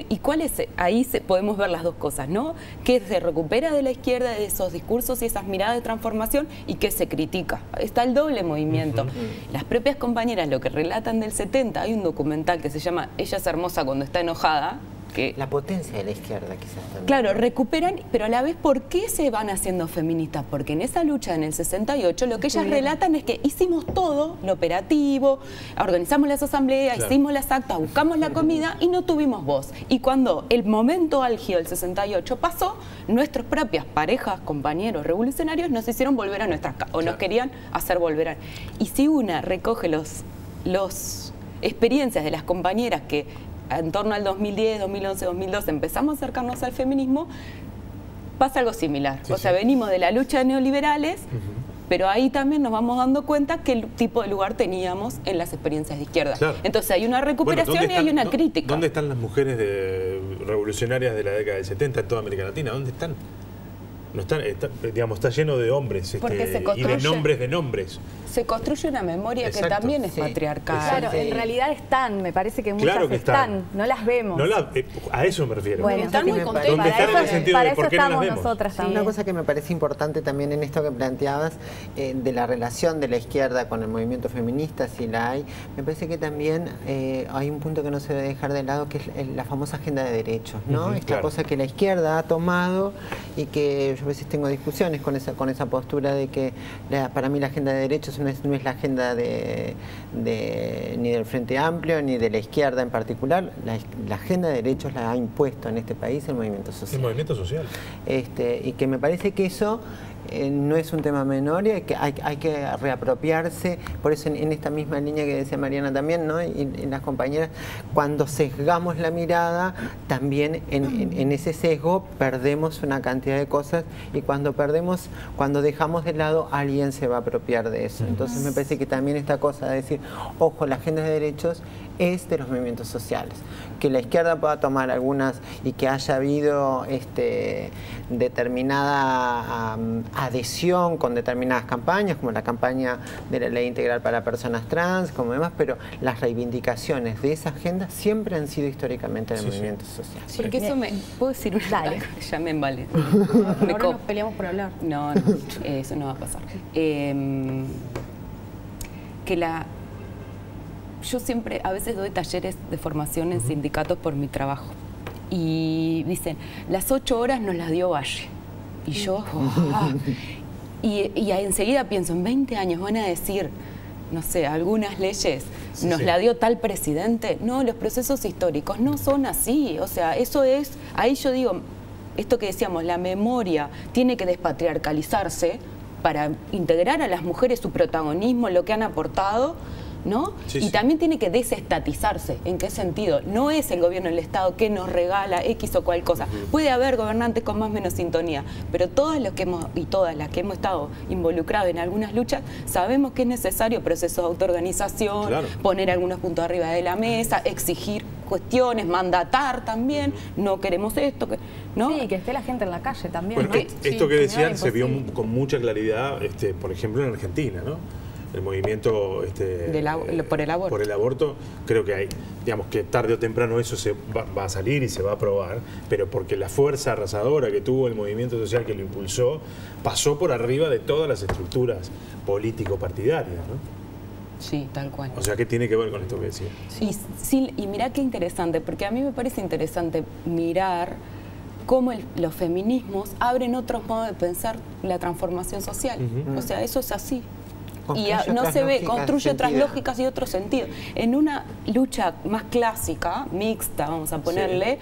¿y cuál es? Ahí podemos ver las dos cosas, ¿no? Que se recupera de la izquierda de esos discursos y esas miradas de transformación y que se critica. Está el doble movimiento. Las propias compañeras lo que relatan del 70, hay un documental que se llama Ella es hermosa cuando está enojada, que... La potencia de la izquierda quizás también. Claro, recuperan, pero a la vez, ¿por qué se van haciendo feministas? Porque en esa lucha en el 68 lo que ellas relatan es que hicimos todo, lo operativo, organizamos las asambleas, hicimos las actas, buscamos la comida y no tuvimos voz. Y cuando el momento álgido del 68 pasó, nuestras propias parejas, compañeros revolucionarios nos hicieron volver a nuestras casas, o nos querían hacer volver a... Y si una recoge los experiencias de las compañeras que en torno al 2010, 2011, 2012 empezamos a acercarnos al feminismo, pasa algo similar. O sea, venimos de la lucha de neoliberales, pero ahí también nos vamos dando cuenta qué tipo de lugar teníamos en las experiencias de izquierda. Entonces hay una recuperación y hay una crítica. ¿Dónde están las mujeres revolucionarias de la década del 70 en toda América Latina? ¿Dónde están? No están, digamos, está lleno de hombres y de nombres. Se construye una memoria que también es patriarcal. Claro, en realidad están, me parece que muchas están, no las vemos. A eso me refiero. Bueno, están muy contentas. Para eso estamos nosotras también. Una cosa que me parece importante también en esto que planteabas, de la relación de la izquierda con el movimiento feminista, si la hay, me parece que también hay un punto que no se debe dejar de lado, que es la famosa agenda de derechos, ¿no? Esta cosa que la izquierda ha tomado y que yo a veces tengo discusiones con esa postura de que para mí la agenda de derechos no es la agenda ni del Frente Amplio ni de la izquierda en particular. La agenda de derechos la ha impuesto en este país el movimiento social. El movimiento social. Y que me parece que eso no es un tema menor y hay que reapropiarse. Por eso en esta misma línea que decía Mariana también, ¿no? Y las compañeras, cuando sesgamos la mirada, también en ese sesgo perdemos una cantidad de cosas, y cuando dejamos de lado, alguien se va a apropiar de eso. Entonces me parece que también esta cosa de decir, ojo, la agenda de derechos es de los movimientos sociales. Que la izquierda pueda tomar algunas y que haya habido determinada adhesión con determinadas campañas, como la campaña de la ley integral para personas trans, como demás, pero las reivindicaciones de esa agenda siempre han sido históricamente de movimientos sociales. Porque eso me... ¿Puedo decir una? Dale. Ya me embale. Ahora nos peleamos por hablar. No, eso no va a pasar. Yo siempre, a veces doy talleres de formación en sindicatos por mi trabajo. Y dicen, las 8 horas nos las dio Valle. Y yo, y enseguida pienso, en 20 años van a decir, no sé, algunas leyes nos la dio tal presidente. No, los procesos históricos no son así. O sea, eso es, ahí yo digo, esto que decíamos, la memoria tiene que despatriarcalizarse para integrar a las mujeres su protagonismo, lo que han aportado, ¿no? Y también tiene que desestatizarse. ¿En qué sentido? No es el gobierno del Estado que nos regala X o cual cosa. Puede haber gobernantes con más o menos sintonía, pero todas las que hemos estado involucrados en algunas luchas, sabemos que es necesario procesos de autoorganización, poner algunos puntos arriba de la mesa, exigir cuestiones, mandatar también, no queremos esto, ¿no? Sí, que esté la gente en la calle también. Bueno, ¿no? esto que decían se vio con mucha claridad, por ejemplo, en Argentina, ¿no? El movimiento por el aborto. Por el aborto, creo que hay, digamos que tarde o temprano eso se va a salir y se va a aprobar, pero porque la fuerza arrasadora que tuvo el movimiento social que lo impulsó, pasó por arriba de todas las estructuras político-partidarias, ¿no? Sí, tal cual. O sea, ¿qué tiene que ver con esto que decía? Y mirá qué interesante, porque a mí me parece interesante mirar cómo los feminismos abren otros modos de pensar la transformación social. O sea, eso es así. Y no se ve, construye otras lógicas y otros sentidos. En una lucha más clásica, mixta, vamos a ponerle,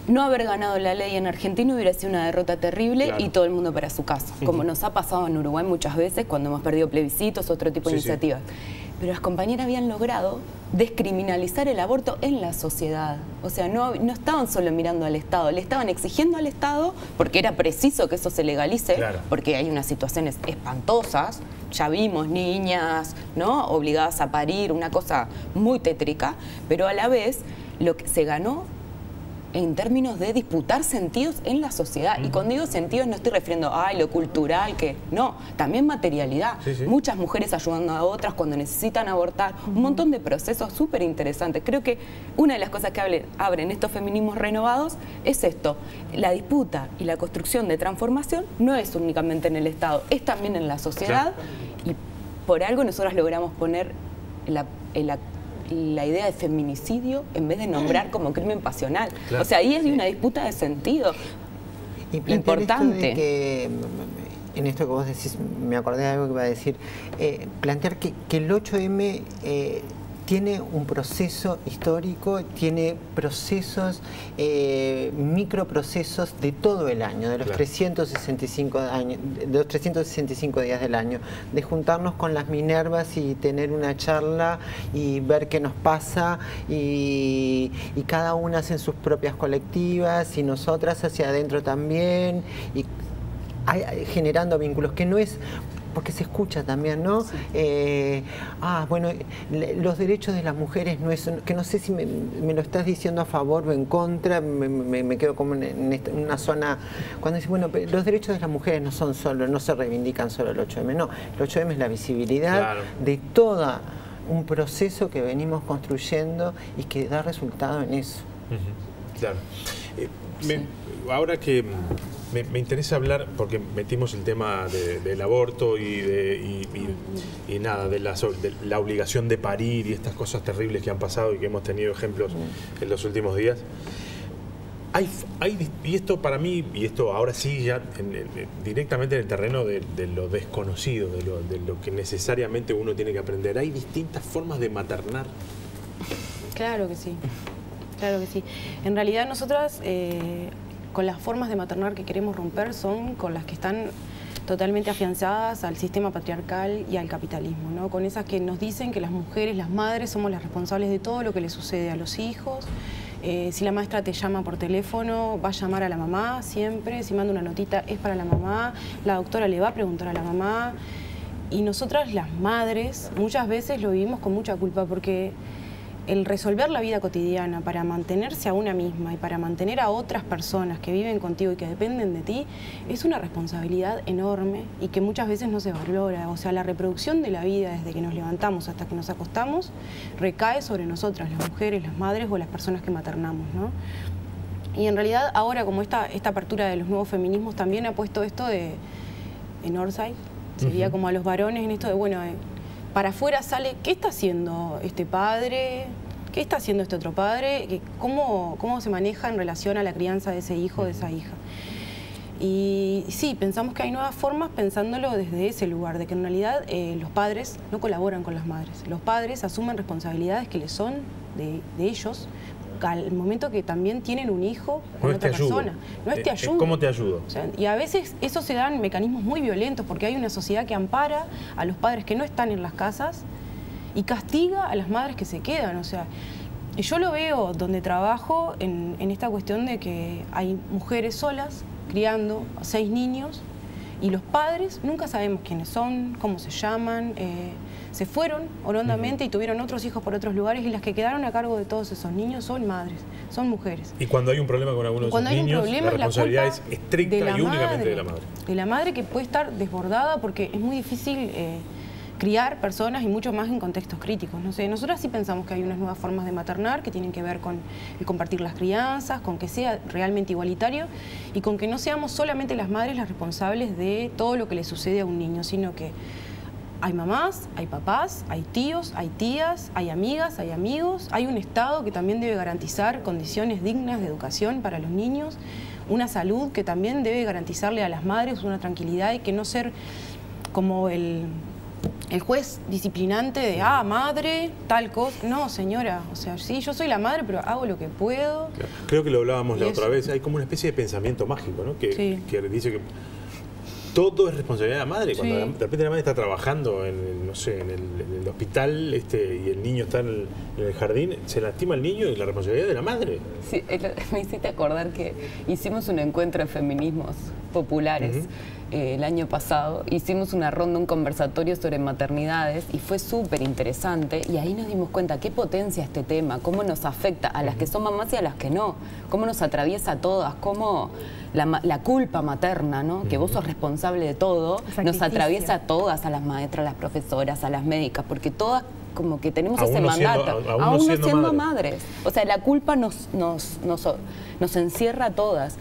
no haber ganado la ley en Argentina hubiera sido una derrota terrible y todo el mundo para su casa, como nos ha pasado en Uruguay muchas veces cuando hemos perdido plebiscitos, otro tipo de iniciativas. Pero las compañeras habían logrado descriminalizar el aborto en la sociedad. O sea, no estaban solo mirando al Estado, le estaban exigiendo al Estado, porque era preciso que eso se legalice, porque hay unas situaciones espantosas, ya vimos niñas, ¿no?, obligadas a parir, una cosa muy tétrica, pero a la vez lo que se ganó en términos de disputar sentidos en la sociedad. Y cuando digo sentidos no estoy refiriendo a lo cultural, que no, también materialidad. Muchas mujeres ayudando a otras cuando necesitan abortar, un montón de procesos súper interesantes. Creo que una de las cosas que abren estos feminismos renovados es esto, la disputa y la construcción de transformación no es únicamente en el Estado, es también en la sociedad y por algo nosotros logramos poner la idea de feminicidio en vez de nombrar como crimen pasional. O sea, ahí hay una disputa de sentido importante. Esto de que, en esto que vos decís, me acordé de algo que iba a decir, plantear que el 8M tiene un proceso histórico, tiene procesos, microprocesos de todo el año, de los 365 días del año, de juntarnos con las Minervas y tener una charla y ver qué nos pasa y cada una hace sus propias colectivas y nosotras hacia adentro también y generando vínculos que no es... porque se escucha también, ¿no? Bueno, los derechos de las mujeres no es... que no sé si me lo estás diciendo a favor o en contra, me quedo como en una zona... Cuando dices, bueno, los derechos de las mujeres no son solo, no se reivindican solo el 8M, no. El 8M es la visibilidad de todo un proceso que venimos construyendo y que da resultado en eso. Claro. Ahora que... Me interesa hablar, porque metimos el tema del aborto y nada, de la obligación de parir y estas cosas terribles que han pasado y que hemos tenido ejemplos en los últimos días. Y esto para mí, y esto ahora sí ya directamente en el terreno de lo desconocido, de lo que necesariamente uno tiene que aprender, ¿hay distintas formas de maternar? Claro que sí, claro que sí. En realidad nosotras... con las formas de maternar que queremos romper son con las que están totalmente afianzadas al sistema patriarcal y al capitalismo, ¿no? Con esas que nos dicen que las mujeres, las madres, somos las responsables de todo lo que le sucede a los hijos. Si la maestra te llama por teléfono, va a llamar a la mamá siempre. Si manda una notita, es para la mamá. La doctora le va a preguntar a la mamá. Y nosotras, las madres, muchas veces lo vivimos con mucha culpa porque el resolver la vida cotidiana para mantenerse a una misma y para mantener a otras personas que viven contigo y que dependen de ti, es una responsabilidad enorme y que muchas veces no se valora. O sea, la reproducción de la vida desde que nos levantamos hasta que nos acostamos recae sobre nosotras, las mujeres, las madres o las personas que maternamos, ¿no? Y en realidad ahora, como esta apertura de los nuevos feminismos también ha puesto esto de, en Orsay, sería como a los varones en esto de, bueno, para afuera sale, ¿qué está haciendo este padre? ¿Qué está haciendo este otro padre? ¿Cómo se maneja en relación a la crianza de ese hijo, de esa hija? Y sí, pensamos que hay nuevas formas pensándolo desde ese lugar, de que en realidad los padres no colaboran con las madres. Los padres asumen responsabilidades que les son de ellos, al momento que también tienen un hijo con otra persona. No es te ayudo. ¿Cómo te ayudo? O sea, y a veces eso se da en mecanismos muy violentos, porque hay una sociedad que ampara a los padres que no están en las casas y castiga a las madres que se quedan. O sea, yo lo veo donde trabajo en esta cuestión de que hay mujeres solas criando a 6 niños y los padres nunca sabemos quiénes son, cómo se llaman, se fueron hondamente y tuvieron otros hijos por otros lugares, y las que quedaron a cargo de todos esos niños son madres, son mujeres. Y cuando hay un problema con alguno de esos niños, la responsabilidad es estricta y únicamente de la madre. De la madre, que puede estar desbordada porque es muy difícil criar personas, y mucho más en contextos críticos. No sé, nosotras sí pensamos que hay unas nuevas formas de maternar que tienen que ver con el compartir las crianzas, con que sea realmente igualitario y con que no seamos solamente las madres las responsables de todo lo que le sucede a un niño, sino que hay mamás, hay papás, hay tíos, hay tías, hay amigas, hay amigos, hay un Estado que también debe garantizar condiciones dignas de educación para los niños, una salud que también debe garantizarle a las madres una tranquilidad, y que no ser como el juez disciplinante de, madre, tal cosa. No, señora, o sea, sí, yo soy la madre, pero hago lo que puedo. Claro. Creo que lo hablábamos la otra vez, hay como una especie de pensamiento mágico, ¿no? Que dice que todo es responsabilidad de la madre. Cuando de repente la madre está trabajando en, no sé, en el hospital y el niño está en el jardín, se lastima el niño y la responsabilidad de la madre. Sí, me hiciste acordar que hicimos un encuentro de feminismos populares el año pasado. Hicimos una ronda, un conversatorio sobre maternidades, y fue súper interesante, y ahí nos dimos cuenta qué potencia este tema, cómo nos afecta a las que son mamás y a las que no, cómo nos atraviesa a todas, cómo la culpa materna, ¿no? Que vos sos responsable de todo, nos atraviesa a todas, a las maestras, a las profesoras, a las médicas, porque todas como que tenemos ese mandato, aún no siendo madres. O sea, la culpa nos encierra a todas.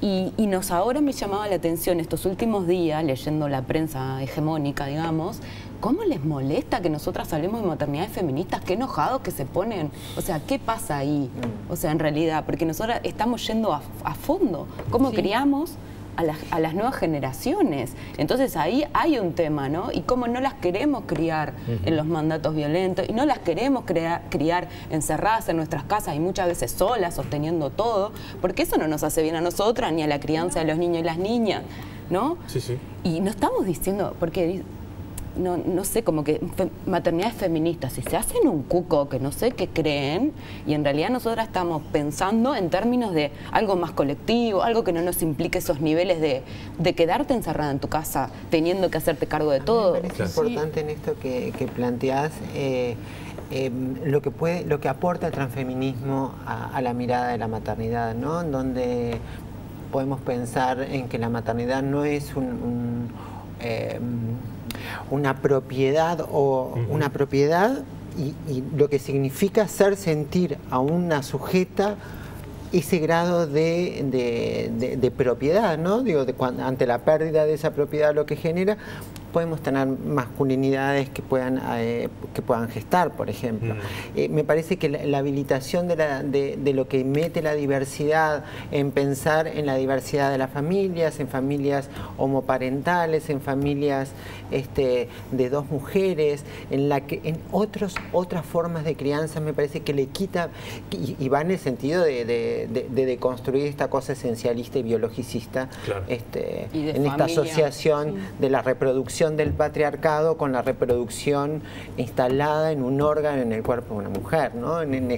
Y ahora me llamaba la atención estos últimos días, leyendo la prensa hegemónica, digamos, cómo les molesta que nosotras hablemos de maternidades feministas, qué enojados que se ponen. O sea, ¿qué pasa ahí? O sea, en realidad, porque nosotras estamos yendo a fondo. ¿Cómo criamos a las nuevas generaciones? Entonces ahí hay un tema, ¿no? Y cómo no las queremos criar en los mandatos violentos, y no las queremos criar encerradas en nuestras casas y muchas veces solas, sosteniendo todo, porque eso no nos hace bien a nosotras ni a la crianza de los niños y las niñas, ¿no? Sí, sí. Y no estamos diciendo, porque no sé, como que maternidades feministas, si se hacen un cuco que no sé qué creen, y en realidad nosotras estamos pensando en términos de algo más colectivo, algo que no nos implique esos niveles de quedarte encerrada en tu casa teniendo que hacerte cargo de todo. Me parece importante en esto que planteás lo que aporta el transfeminismo a la mirada de la maternidad, ¿no? En donde podemos pensar en que la maternidad no es una propiedad una propiedad y lo que significa hacer sentir a una sujeta ese grado de propiedad, ¿no? Digo, ante la pérdida de esa propiedad, lo que genera, podemos tener masculinidades que puedan gestar, por ejemplo. Me parece que la habilitación de lo que mete la diversidad, en pensar en la diversidad de las familias, en familias homoparentales, en familias de dos mujeres, en otras formas de crianza, me parece que le quita, y va en el sentido de deconstruir esta cosa esencialista y biologicista, en esta asociación de la reproducción del patriarcado con la reproducción instalada en un órgano en el cuerpo de una mujer, ¿no? En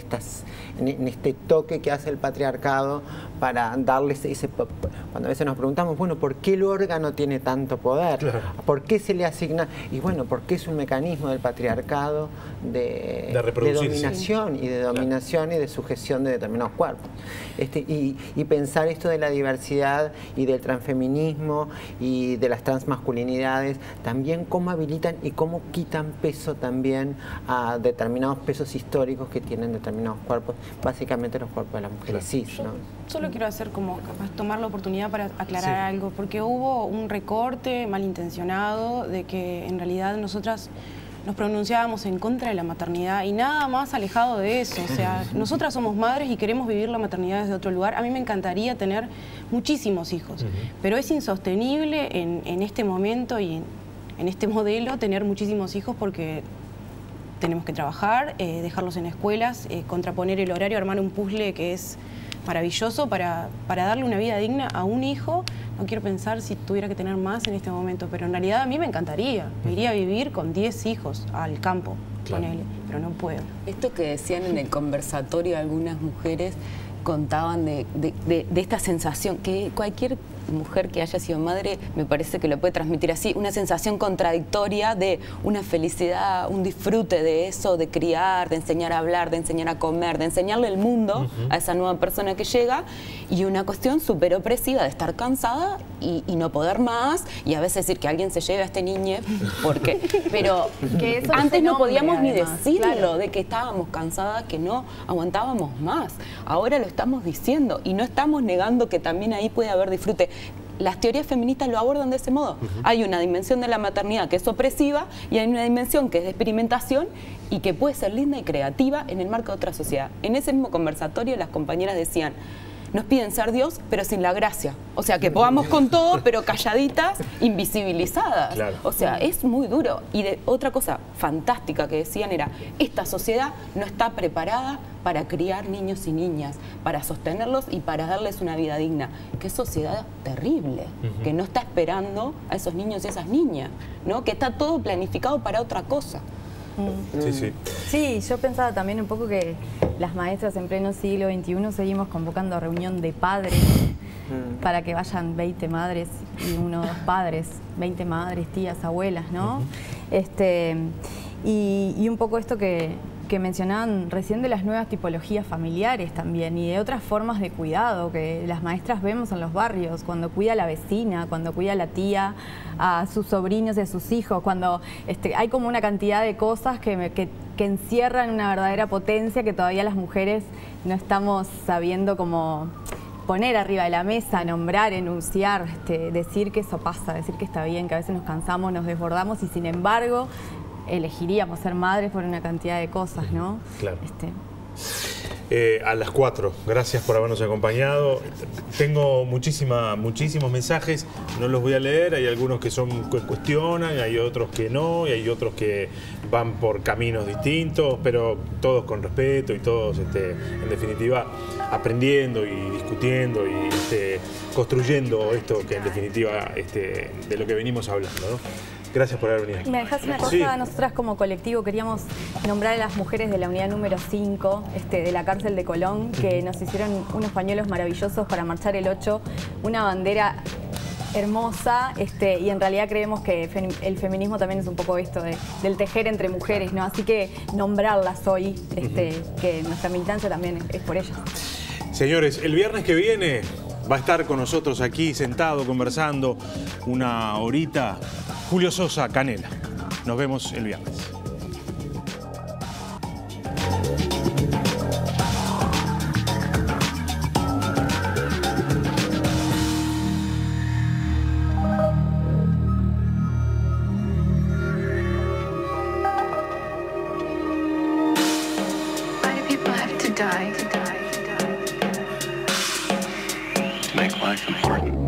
en este toque que hace el patriarcado para darles ese... Cuando a veces nos preguntamos, bueno, ¿por qué el órgano tiene tanto poder? Claro. ¿Por qué se le asigna? Y bueno, porque es un mecanismo del patriarcado de dominación, y de dominación, claro, y de sujeción de determinados cuerpos. Y pensar esto de la diversidad y del transfeminismo y de las transmasculinidades, también cómo habilitan y cómo quitan peso también a determinados pesos históricos que tienen determinados cuerpos, básicamente los cuerpos de las mujeres cis, ¿no? Solo quiero hacer como capaz tomar la oportunidad para aclarar algo, porque hubo un recorte malintencionado de que en realidad nosotras nos pronunciábamos en contra de la maternidad y nada más alejado de eso. O sea, nosotras somos madres y queremos vivir la maternidad desde otro lugar. A mí me encantaría tener muchísimos hijos, pero es insostenible en este momento y en este modelo tener muchísimos hijos porque tenemos que trabajar, dejarlos en escuelas, contraponer el horario, armar un puzzle que es maravilloso para darle una vida digna a un hijo. No quiero pensar si tuviera que tener más en este momento, pero en realidad a mí me encantaría. Me iría a vivir con 10 hijos al campo, claro, con él, pero no puedo. Esto que decían en el conversatorio algunas mujeres contaban de esta sensación que cualquier mujer que haya sido madre me parece que lo puede transmitir así, una sensación contradictoria de una felicidad, un disfrute de eso, de criar, de enseñar a hablar, de enseñar a comer, de enseñarle el mundo a esa nueva persona que llega, y una cuestión súper opresiva de estar cansada y no poder más, y a veces decir que alguien se lleve a este niño, porque, pero que eso antes no podíamos ni decirlo, claro, de que estábamos cansadas, que no aguantábamos más. Ahora lo estamos diciendo y no estamos negando que también ahí puede haber disfrute. Las teorías feministas lo abordan de ese modo. Hay una dimensión de la maternidad que es opresiva y hay una dimensión que es de experimentación y que puede ser linda y creativa en el marco de otra sociedad. En ese mismo conversatorio las compañeras decían, nos piden ser Dios, pero sin la gracia. O sea, que podamos con todo, pero calladitas, invisibilizadas. Claro. O sea, es muy duro. Y otra cosa fantástica que decían era, esta sociedad no está preparada para criar niños y niñas, para sostenerlos y para darles una vida digna. Qué sociedad terrible, que no está esperando a esos niños y esas niñas, ¿no? Que está todo planificado para otra cosa. Sí, yo pensaba también un poco que las maestras en pleno siglo XXI seguimos convocando reunión de padres para que vayan 20 madres y 1 o 2 padres, 20 madres, tías, abuelas, ¿no? Y un poco esto que mencionaban recién de las nuevas tipologías familiares también y de otras formas de cuidado que las maestras vemos en los barrios, cuando cuida a la vecina, cuando cuida a la tía, a sus sobrinos y a sus hijos, cuando hay como una cantidad de cosas que encierran una verdadera potencia que todavía las mujeres no estamos sabiendo cómo poner arriba de la mesa, nombrar, enunciar, decir que eso pasa, decir que está bien, que a veces nos cansamos, nos desbordamos y sin embargo elegiríamos ser madres por una cantidad de cosas, ¿no? Claro. A las 4, gracias por habernos acompañado. Tengo muchísimos mensajes, no los voy a leer, hay algunos que cuestionan, hay otros que no, y hay otros que van por caminos distintos, pero todos con respeto y todos, en definitiva, aprendiendo y discutiendo y construyendo esto que en definitiva de lo que venimos hablando, ¿no? Gracias por haber venido. Me dejas una cosa, sí. Nosotras como colectivo queríamos nombrar a las mujeres de la unidad número 5 de la cárcel de Colón, que nos hicieron unos pañuelos maravillosos para marchar el 8, una bandera hermosa, y en realidad creemos que el feminismo también es un poco esto del tejer entre mujeres, ¿no? Así que nombrarlas hoy, que nuestra militancia también es por ellas. Señores, el viernes que viene va a estar con nosotros aquí sentado conversando una horita Julio Sosa Canela. Nos vemos el viernes. Why do people have to die? To make life important.